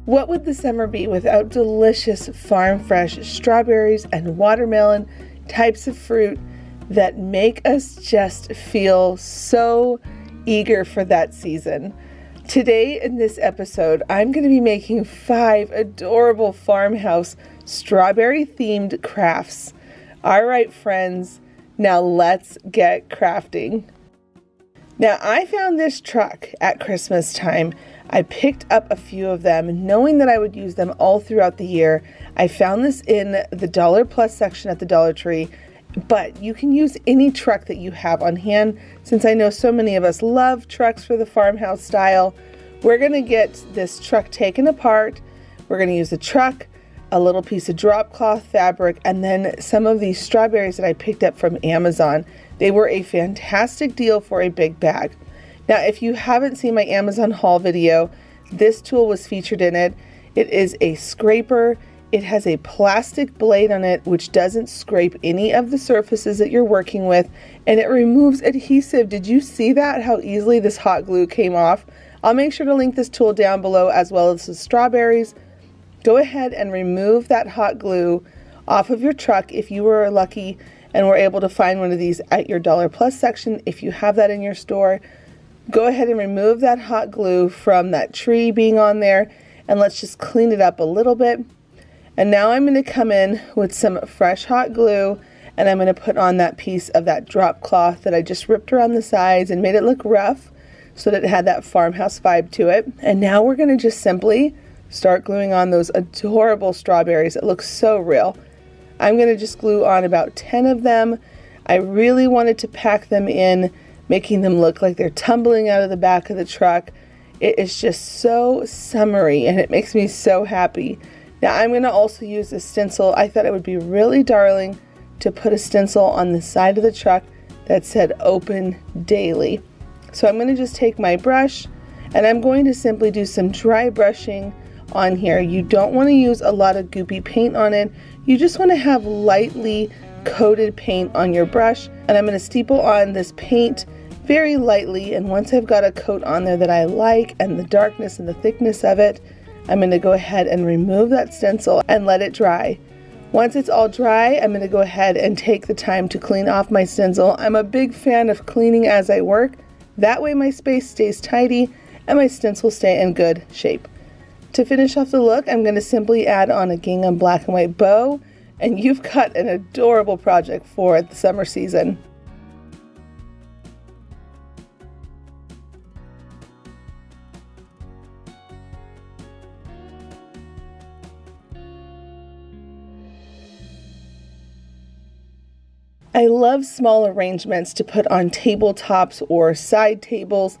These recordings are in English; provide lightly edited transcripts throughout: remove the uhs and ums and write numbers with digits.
What would the summer be without delicious farm fresh strawberries and watermelon types of fruit that make us just feel so eager for that season? Today in this episode, I'm going to be making 5 adorable farmhouse strawberry themed crafts. All right, friends, now let's get crafting. Now, I found this truck at Christmas time. I picked up a few of them knowing that I would use them all throughout the year. I found this in the Dollar Plus section at the Dollar Tree, but you can use any truck that you have on hand. Since I know so many of us love trucks for the farmhouse style, we're going to get this truck taken apart. We're going to use the truck, a little piece of drop cloth fabric, and then some of these strawberries that I picked up from Amazon. They were a fantastic deal for a big bag. Now, if you haven't seen my Amazon haul video, this tool was featured in it. It is a scraper. It has a plastic blade on it, which doesn't scrape any of the surfaces that you're working with, and it removes adhesive. Did you see that? How easily this hot glue came off? I'll make sure to link this tool down below as well as the strawberries. Go ahead and remove that hot glue off of your truck if you were lucky and were able to find one of these at your Dollar Plus section. If you have that in your store, go ahead and remove that hot glue from that tree being on there, and let's just clean it up a little bit. And now I'm going to come in with some fresh hot glue, and I'm going to put on that piece of that drop cloth that I just ripped around the sides and made it look rough so that it had that farmhouse vibe to it. And now we're going to just simply start gluing on those adorable strawberries. It looks so real. I'm going to just glue on about 10 of them. I really wanted to pack them in, making them look like they're tumbling out of the back of the truck. It is just so summery and it makes me so happy. Now I'm going to also use a stencil. I thought it would be really darling to put a stencil on the side of the truck that said open daily. So I'm going to just take my brush and I'm going to simply do some dry brushing on here. You don't want to use a lot of goopy paint on it. You just want to have lightly coated paint on your brush, and I'm going to steeple on this paint very lightly, and once I've got a coat on there that I like and the darkness and the thickness of it, I'm going to go ahead and remove that stencil and let it dry. Once it's all dry, I'm going to go ahead and take the time to clean off my stencil. I'm a big fan of cleaning as I work. That way my space stays tidy and my stencils stay in good shape. To finish off the look, I'm going to simply add on a gingham black and white bow, and you've got an adorable project for the summer season. I love small arrangements to put on tabletops or side tables.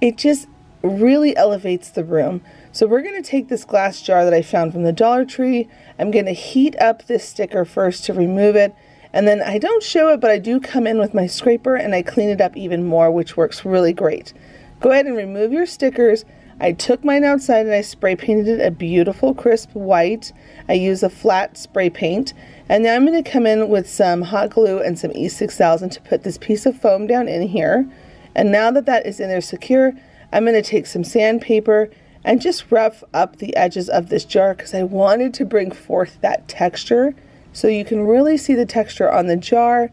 It just really elevates the room. So we're going to take this glass jar that I found from the Dollar Tree. I'm going to heat up this sticker first to remove it, and then I don't show it, but I do come in with my scraper and I clean it up even more, which works really great. Go ahead and remove your stickers. I took mine outside and I spray painted it a beautiful crisp white. I use a flat spray paint, and now I'm going to come in with some hot glue and some E6000 to put this piece of foam down in here. And now that that is in there secure, I'm going to take some sandpaper and just rough up the edges of this jar because I wanted to bring forth that texture so you can really see the texture on the jar.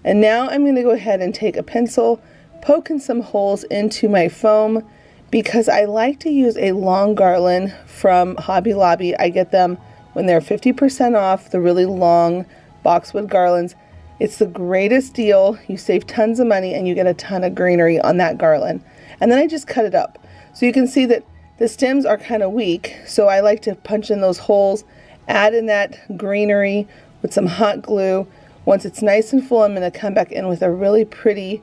And now I'm going to go ahead and take a pencil, poking some holes into my foam because I like to use a long garland from Hobby Lobby. I get them when they're 50% off, the really long boxwood garlands. It's the greatest deal. You save tons of money and you get a ton of greenery on that garland. And then I just cut it up. So you can see that the stems are kind of weak, so I like to punch in those holes, add in that greenery with some hot glue. Once it's nice and full, I'm going to come back in with a really pretty,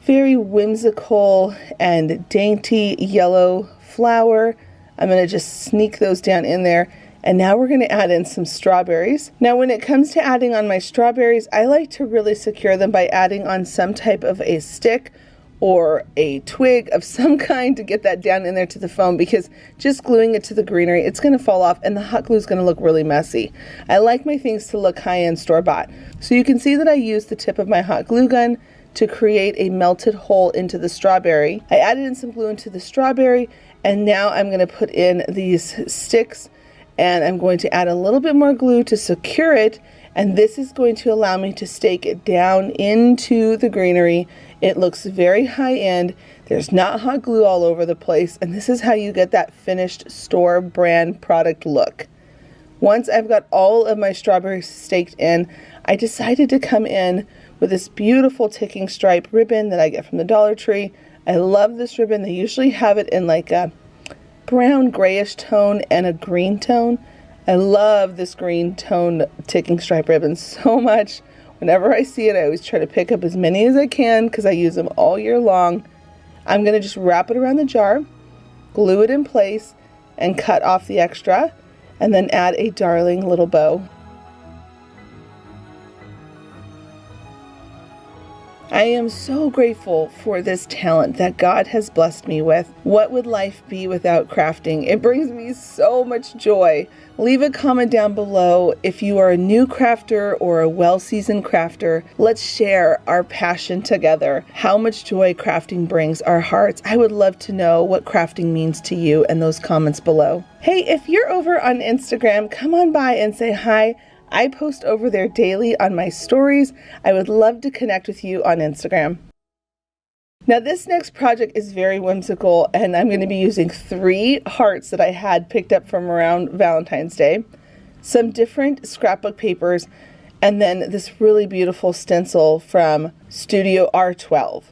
very whimsical and dainty yellow flower. I'm going to just sneak those down in there. And now we're going to add in some strawberries. Now when it comes to adding on my strawberries, I like to really secure them by adding on some type of a stick or a twig of some kind to get that down in there to the foam, because just gluing it to the greenery, it's going to fall off and the hot glue is going to look really messy. I like my things to look high-end store-bought. So you can see that I used the tip of my hot glue gun to create a melted hole into the strawberry. I added in some glue into the strawberry, And now I'm going to put in these sticks, and I'm going to add a little bit more glue to secure it, and this is going to allow me to stake it down into the greenery. It looks very high end. There's not hot glue all over the place, and this is how you get that finished store brand product look. Once I've got all of my strawberries staked in, I decided to come in with this beautiful ticking stripe ribbon that I get from the Dollar Tree. I love this ribbon. They usually have it in like a brown grayish tone and a green tone. I love this green tone ticking stripe ribbon so much. Whenever I see it, I always try to pick up as many as I can because I use them all year long. I'm going to just wrap it around the jar, glue it in place, and cut off the extra, and then add a darling little bow. I am so grateful for this talent that God has blessed me with. What would life be without crafting? It brings me so much joy. Leave a comment down below if you are a new crafter or a well-seasoned crafter. Let's share our passion together. How much joy crafting brings our hearts. I would love to know what crafting means to you in those comments below. Hey, if you're over on Instagram, come on by and say hi. I post over there daily on my stories. I would love to connect with you on Instagram. Now this next project is very whimsical, and I'm going to be using 3 hearts that I had picked up from around Valentine's Day, some different scrapbook papers, and then this really beautiful stencil from Studio R12.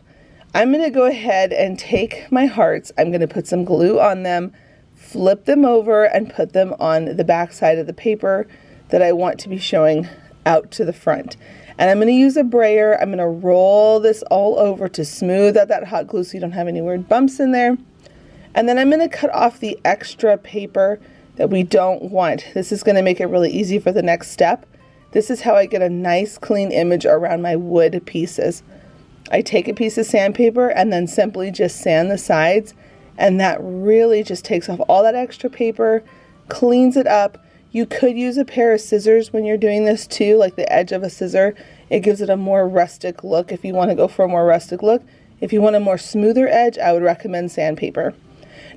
I'm going to go ahead and take my hearts, I'm going to put some glue on them, flip them over, and put them on the back side of the paper that I want to be showing out to the front. And I'm going to use a brayer. I'm going to roll this all over to smooth out that hot glue so you don't have any weird bumps in there. And then I'm going to cut off the extra paper that we don't want. This is going to make it really easy for the next step. This is how I get a nice clean image around my wood pieces. I take a piece of sandpaper and then simply just sand the sides, and that really just takes off all that extra paper, cleans it up. You could use a pair of scissors when you're doing this too, like the edge of a scissor. It gives it a more rustic look if you want to go for a more rustic look. If you want a more smoother edge, I would recommend sandpaper.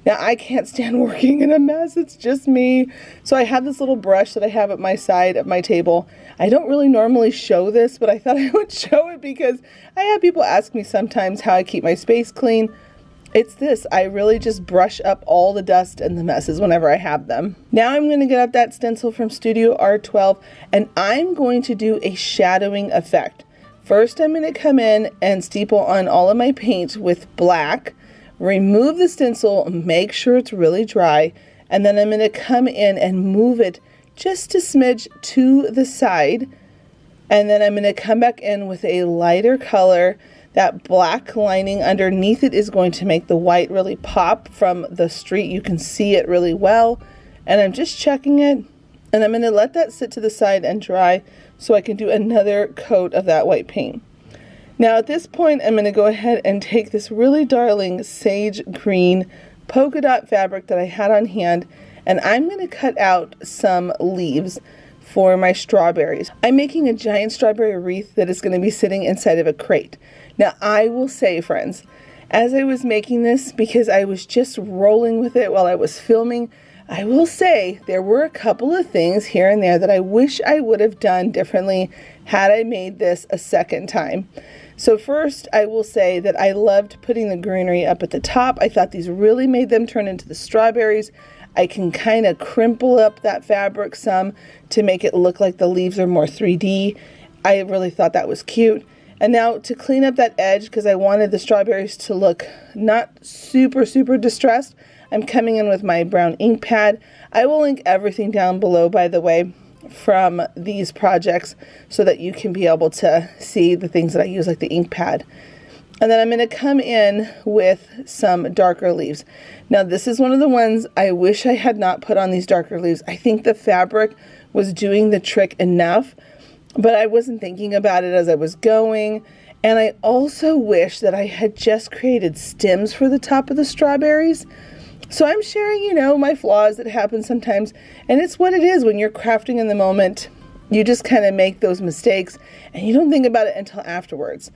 Now I can't stand working in a mess, it's just me. So I have this little brush that I have at my side of my table. I don't really normally show this, but I thought I would show it because I have people ask me sometimes how I keep my space clean. It's this, I really just brush up all the dust and the messes whenever I have them. Now I'm going to get out that stencil from Studio R12, and I'm going to do a shadowing effect. First I'm going to come in and steeple on all of my paint with black, remove the stencil, make sure it's really dry, and then I'm going to come in and move it just a smidge to the side, and then I'm going to come back in with a lighter color. That black lining underneath it is going to make the white really pop from the street. You can see it really well. And I'm just checking it, and I'm going to let that sit to the side and dry so I can do another coat of that white paint. Now at this point, I'm going to go ahead and take this really darling sage green polka dot fabric that I had on hand, and I'm going to cut out some leaves for my strawberries. I'm making a giant strawberry wreath that is going to be sitting inside of a crate. Now I will say, friends, as I was making this, because I was just rolling with it while I was filming, I will say there were a couple of things here and there that I wish I would have done differently had I made this a second time. So first, I will say that I loved putting the greenery up at the top. I thought these really made them turn into the strawberries. I can kind of crimple up that fabric some to make it look like the leaves are more 3D. I really thought that was cute. And now to clean up that edge, because I wanted the strawberries to look not super distressed, I'm coming in with my brown ink pad. I will link everything down below, by the way, from these projects so that you can be able to see the things that I use, like the ink pad. And then I'm going to come in with some darker leaves. Now this is one of the ones I wish I had not put on these darker leaves. I think the fabric was doing the trick enough, but I wasn't thinking about it as I was going. And I also wish that I had just created stems for the top of the strawberries. So I'm sharing, you know, my flaws that happen sometimes, and it's what it is when you're crafting in the moment. You just kind of make those mistakes and you don't think about it until afterwards.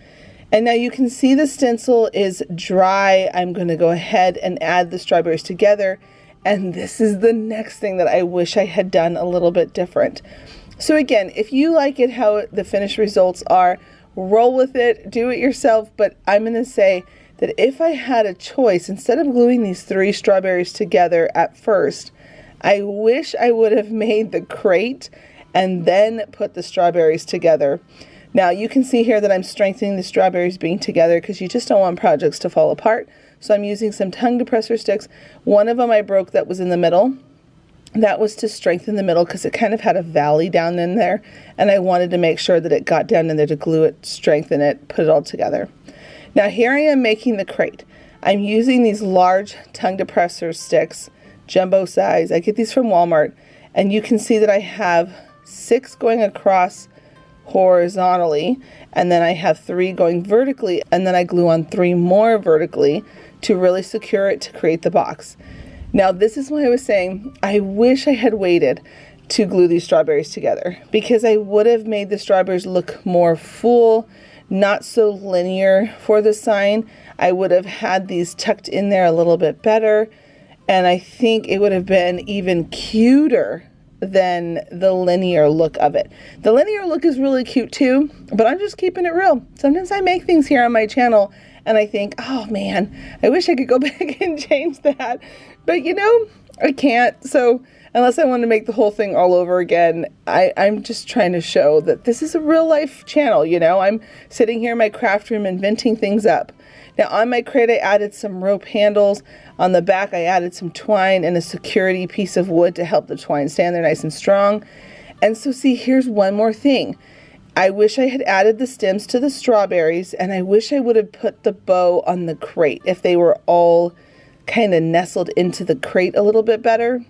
And now you can see the stencil is dry. I'm going to go ahead and add the strawberries together. And this is the next thing that I wish I had done a little bit different. So again, if you like it how the finished results are, roll with it, do it yourself. But I'm going to say that if I had a choice, instead of gluing these 3 strawberries together at first, I wish I would have made the crate and then put the strawberries together. Now you can see here that I'm strengthening the strawberries being together because you just don't want projects to fall apart. So I'm using some tongue depressor sticks. One of them I broke that was in the middle. That was to strengthen the middle because it kind of had a valley down in there. And I wanted to make sure that it got down in there to glue it, strengthen it, put it all together. Now here I am making the crate. I'm using these large tongue depressor sticks, jumbo size. I get these from Walmart. And you can see that I have 6 going across horizontally, and then I have 3 going vertically, and then I glue on 3 more vertically to really secure it to create the box. Now this is why I was saying I wish I had waited to glue these strawberries together, because I would have made the strawberries look more full, not so linear for the sign. I would have had these tucked in there a little bit better, and I think it would have been even cuter than the linear look of it. The linear look is really cute too, but I'm just keeping it real. Sometimes I make things here on my channel and I think, oh man, I wish I could go back and change that. But you know, I can't. So unless I want to make the whole thing all over again, I'm just trying to show that this is a real life channel. You know, I'm sitting here in my craft room inventing things up. Now on my crate, I added some rope handles. On the back, I added some twine and a security piece of wood to help the twine stand there nice and strong. And so see, here's one more thing. I wish I had added the stems to the strawberries, and I wish I would have put the bow on the crate if they were all kind of nestled into the crate a little bit better.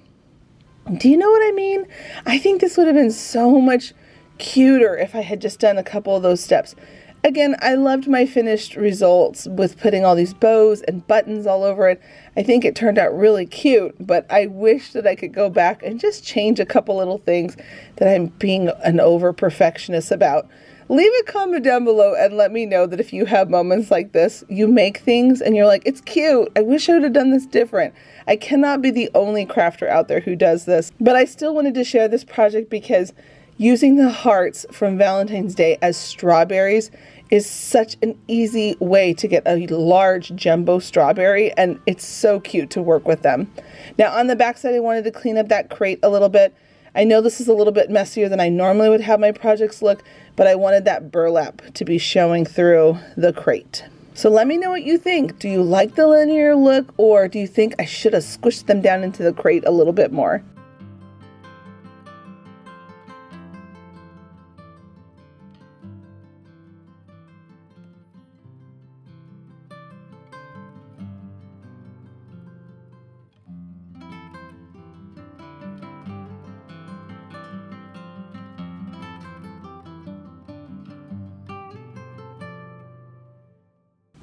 Do you know what I mean? I think this would have been so much cuter if I had just done a couple of those steps. Again, I loved my finished results with putting all these bows and buttons all over it. I think it turned out really cute, but I wish that I could go back and just change a couple little things that I'm being an over perfectionist about. Leave a comment down below and let me know that if you have moments like this, you make things and you're like, it's cute. I wish I would have done this different. I cannot be the only crafter out there who does this, but I still wanted to share this project because using the hearts from Valentine's Day as strawberries is such an easy way to get a large jumbo strawberry, and it's so cute to work with them. Now on the back side, I wanted to clean up that crate a little bit. I know this is a little bit messier than I normally would have my projects look, but I wanted that burlap to be showing through the crate. So let me know what you think. Do you like the linear look, or do you think I should have squished them down into the crate a little bit more?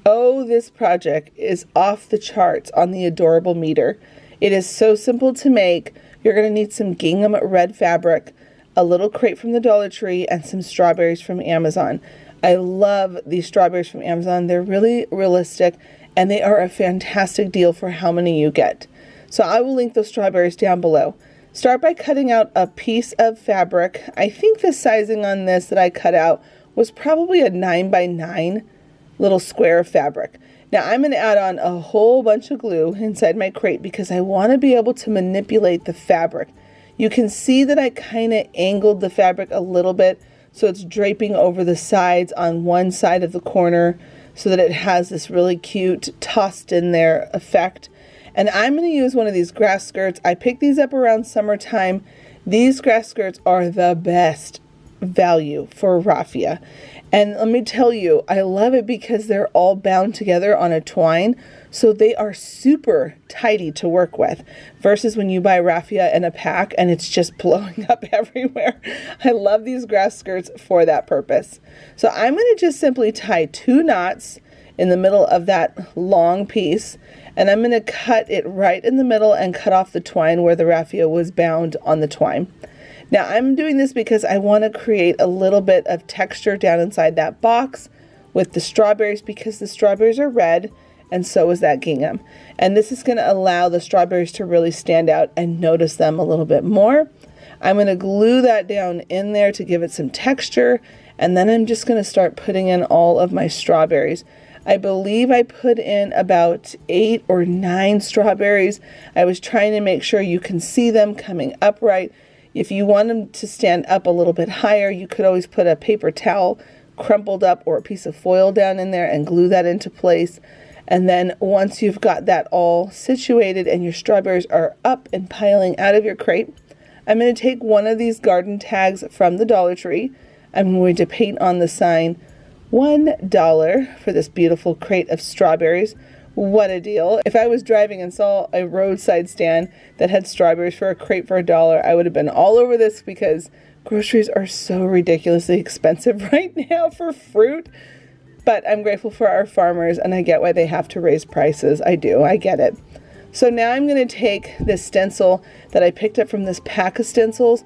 Oh, this project is off the charts on the Adorable meter. It is so simple to make. You're going to need some gingham red fabric, a little crate from the Dollar Tree, and some strawberries from Amazon. I love these strawberries from Amazon. They're really realistic, and they are a fantastic deal for how many you get. So I will link those strawberries down below. Start by cutting out a piece of fabric. I think the sizing on this that I cut out was probably a 9x9 little square of fabric. Now I'm going to add on a whole bunch of glue inside my crate because I want to be able to manipulate the fabric. You can see that I kind of angled the fabric a little bit so it's draping over the sides on one side of the corner so that it has this really cute tossed in there effect. And I'm going to use one of these grass skirts. I picked these up around summertime. These grass skirts are the best value for raffia. And let me tell you, I love it because they're all bound together on a twine, so they are super tidy to work with, versus when you buy raffia in a pack and it's just blowing up everywhere. I love these grass skirts for that purpose. So I'm going to just simply tie 2 knots in the middle of that long piece, and I'm going to cut it right in the middle and cut off the twine where the raffia was bound on the twine. Now I'm doing this because I want to create a little bit of texture down inside that box with the strawberries because the strawberries are red and so is that gingham. And this is going to allow the strawberries to really stand out and notice them a little bit more. I'm going to glue that down in there to give it some texture, and then I'm just going to start putting in all of my strawberries. I believe I put in about 8 or 9 strawberries. I was trying to make sure you can see them coming upright. If you want them to stand up a little bit higher, you could always put a paper towel crumpled up or a piece of foil down in there and glue that into place. And then once you've got that all situated and your strawberries are up and piling out of your crate, I'm going to take one of these garden tags from the Dollar Tree. I'm going to paint on the sign $1 for this beautiful crate of strawberries. What a deal. If I was driving and saw a roadside stand that had strawberries for a crate for $1, I would have been all over this because groceries are so ridiculously expensive right now for fruit. But I'm grateful for our farmers, and I get why they have to raise prices. I do. I get it. So now I'm going to take this stencil that I picked up from this pack of stencils.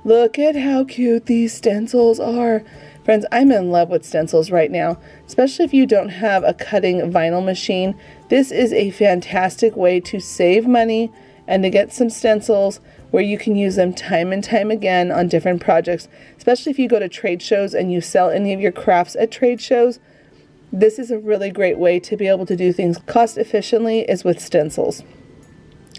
Look at how cute these stencils are. Friends, I'm in love with stencils right now, especially if you don't have a cutting vinyl machine. This is a fantastic way to save money and to get some stencils where you can use them time and time again on different projects, especially if you go to trade shows and you sell any of your crafts at trade shows. This is a really great way to be able to do things cost efficiently is with stencils.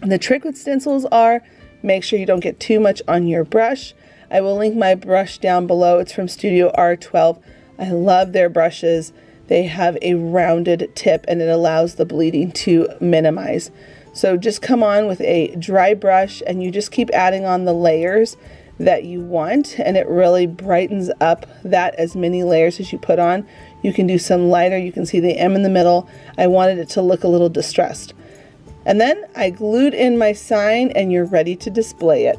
And the trick with stencils are make sure you don't get too much on your brush. I will link my brush down below. It's from Studio R12. I love their brushes. They have a rounded tip and it allows the bleeding to minimize. So just come on with a dry brush and you just keep adding on the layers that you want, and it really brightens up that as many layers as you put on. You can do some lighter. You can see the M in the middle. I wanted it to look a little distressed. And then I glued in my sign and you're ready to display it.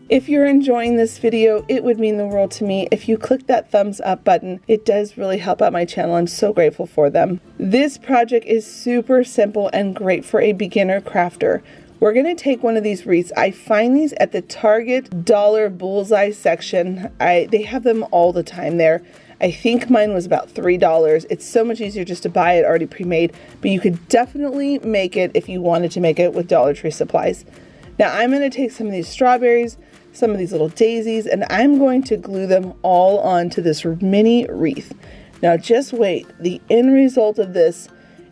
If you're enjoying this video, it would mean the world to me if you click that thumbs up button. It does really help out my channel. I'm so grateful for them. This project is super simple and great for a beginner crafter. We're going to take one of these wreaths. I find these at the Target dollar bullseye section. They have them all the time there. I think mine was about $3. It's so much easier just to buy it already pre-made, but you could definitely make it if you wanted to make it with Dollar Tree supplies. Now I'm going to take some of these strawberries, some of these little daisies, and I'm going to glue them all onto this mini wreath. Now just wait, the end result of this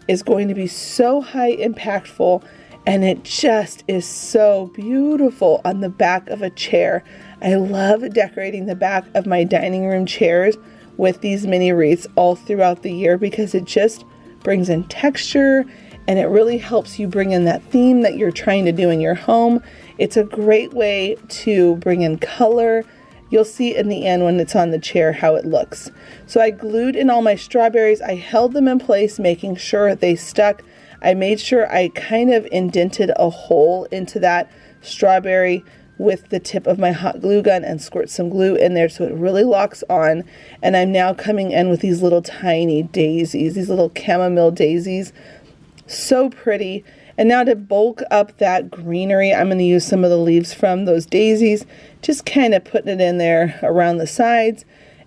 is going to be so high impactful, and it just is so beautiful on the back of a chair. I love decorating the back of my dining room chairs with these mini wreaths all throughout the year because it just brings in texture and it really helps you bring in that theme that you're trying to do in your home. It's a great way to bring in color. You'll see in the end when it's on the chair how it looks. So I glued in all my strawberries. I held them in place, making sure they stuck. I made sure I kind of indented a hole into that strawberry with the tip of my hot glue gun and squirt some glue in there so it really locks on. And I'm now coming in with these little tiny daisies, these little chamomile daisies. So pretty. And now to bulk up that greenery, I'm going to use some of the leaves from those daisies, just kind of putting it in there around the sides.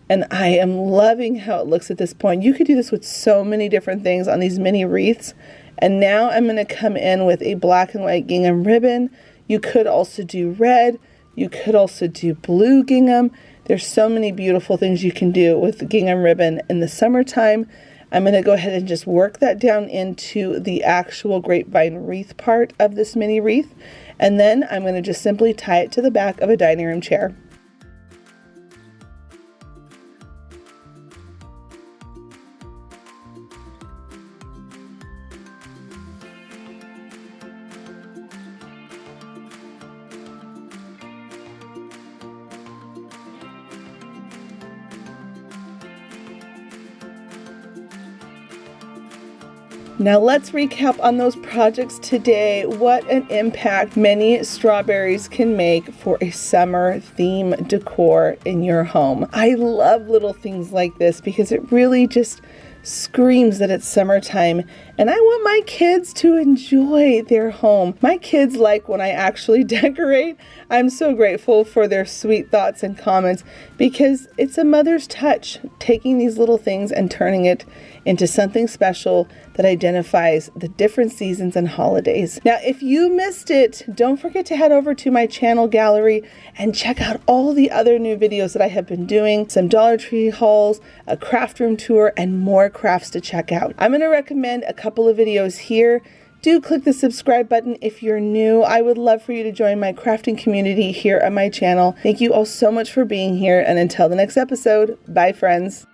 And I am loving how it looks at this point. You could do this with so many different things on these mini wreaths. And now I'm going to come in with a black and white gingham ribbon. You could also do red. You could also do blue gingham. There's so many beautiful things you can do with the gingham ribbon in the summertime. I'm going to go ahead and just work that down into the actual grapevine wreath part of this mini wreath. And then I'm going to just simply tie it to the back of a dining room chair. Now let's recap on those projects today. What an impact many strawberries can make for a summer theme decor in your home. I love little things like this because it really just screams that it's summertime, and I want my kids to enjoy their home. My kids like when I actually decorate. I'm so grateful for their sweet thoughts and comments because it's a mother's touch, taking these little things and turning it into something special that identifies the different seasons and holidays. Now, if you missed it, don't forget to head over to my channel gallery and check out all the other new videos that I have been doing, some Dollar Tree hauls, a craft room tour, and more crafts to check out. I'm going to recommend a couple of videos here. Do click the subscribe button if you're new. I would love for you to join my crafting community here on my channel. Thank you all so much for being here, and until the next episode, bye friends.